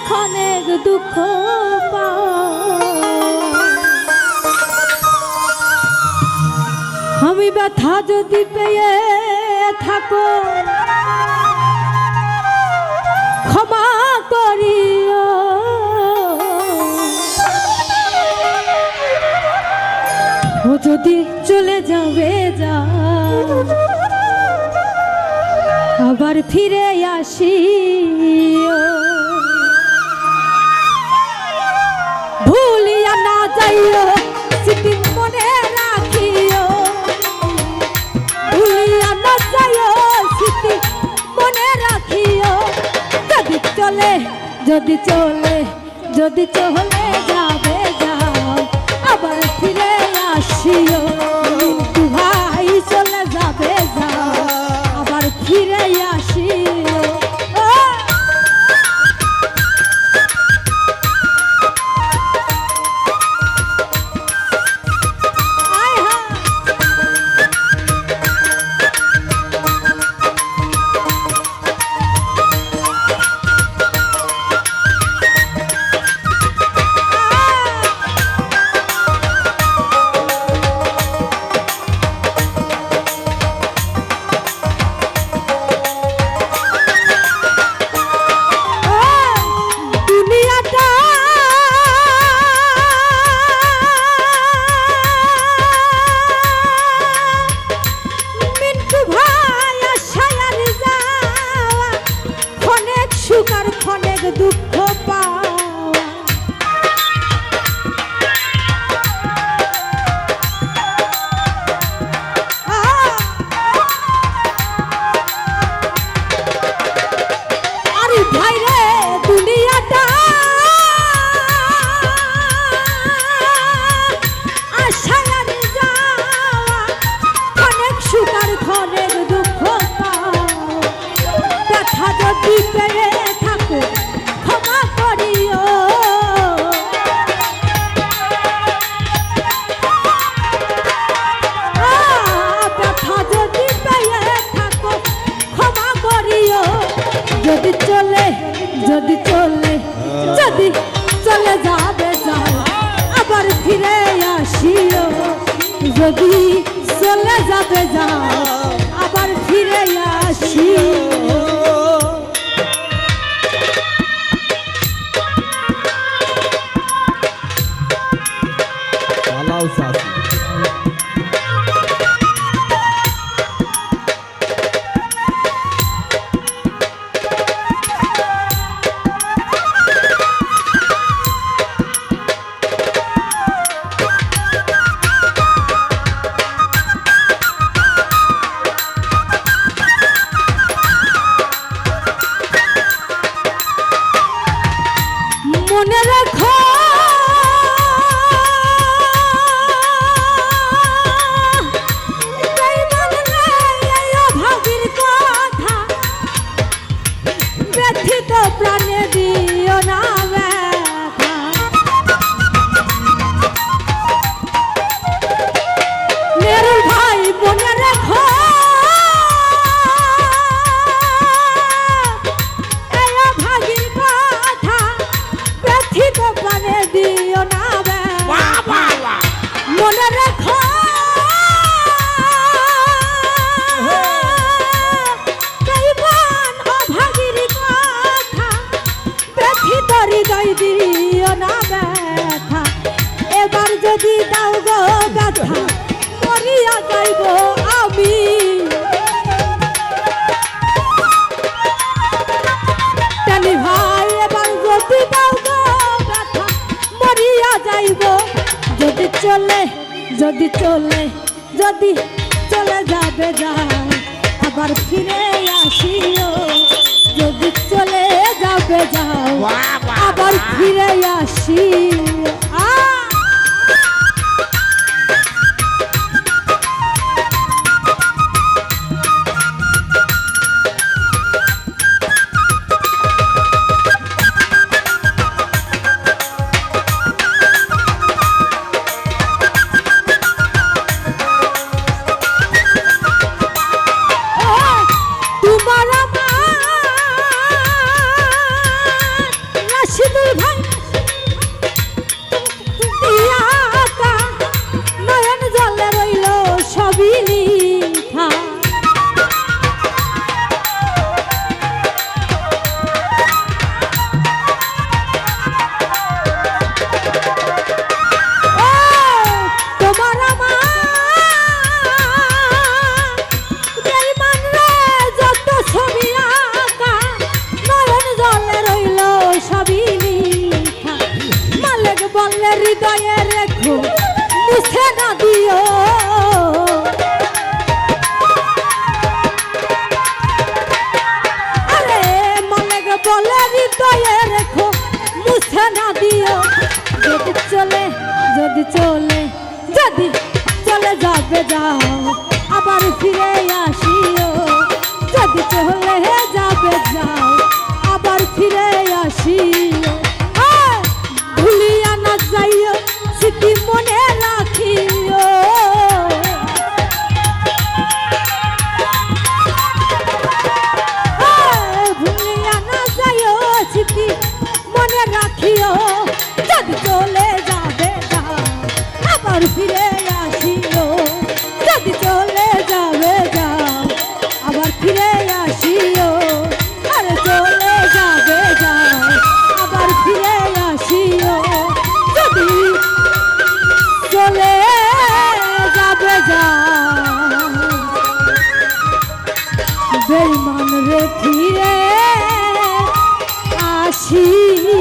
ক্ষণেক দুঃখ আমি ব্যথা যদি পেয়ে থাকো ক্ষমা করিও ও যদি চলে যাবে যা আবার ফিরে আসিও ভুলিয়া না যাইও স্মৃতি মনে রাখিও ভুলিয়া না যাইও স্মৃতি মনে রাখিও যদি চলে যাবে যাও আবার ফিরে আসিও ভাই চলে যাবে যাও আবার ফিরে আসিও দুঃখ পাওয়া আরে ভাই রে দুনিয়াটা আশার যাওয়া অনেক সুখ আর অনেক দুঃখ পাওয়া ব্যথা যদি পেয়ে থাকো যদি চলে যাবে যাও আবার ফিরে আসিও যদি চলে যাবে যাও আবার ফিরে আসিও মনে রাখো ভাবির কথা ব্যথিত প্রাণে দিও না ব্যথা মেরুল ভাই মনে রাখো দিও না মনে রাখো অভাগীর কথা ব্যথিত হৃদয় দিও না ব্যথা এবার যদি দাও গো ব্যথা মরিয়া যাইব আমি টানি ভাই এবার যদি দাও গো যাইব যদি চলে যাবে যাও আবার ফিরে আসিও যদি চলে যাবে যাও আবার ফিরে আসিও হৃদয়ে রেখো মুছে না দিও আরে মালিক বলে হৃদয়ে রেখো মুছে না দিও যদি চলে যদি চলে যাবে যাও আবার ফিরে আসিও যদি চলে যাবে যাও আবার ফিরে আসিও ভুলিয়া না যাইও স্মৃতি মনে রাখিও ভুলিয়া না যাইও স্মৃতি মনে রাখিও যদি চলে যাবে যাও আবার ফিরে আসিও যদি চলে যাবে যাও আবার ফিরে আসিও আরে চলে যাবে যাও আবার ফিরে আসিও যদি চলে যাবে যাও বেঈমান রে ফিরে আসিও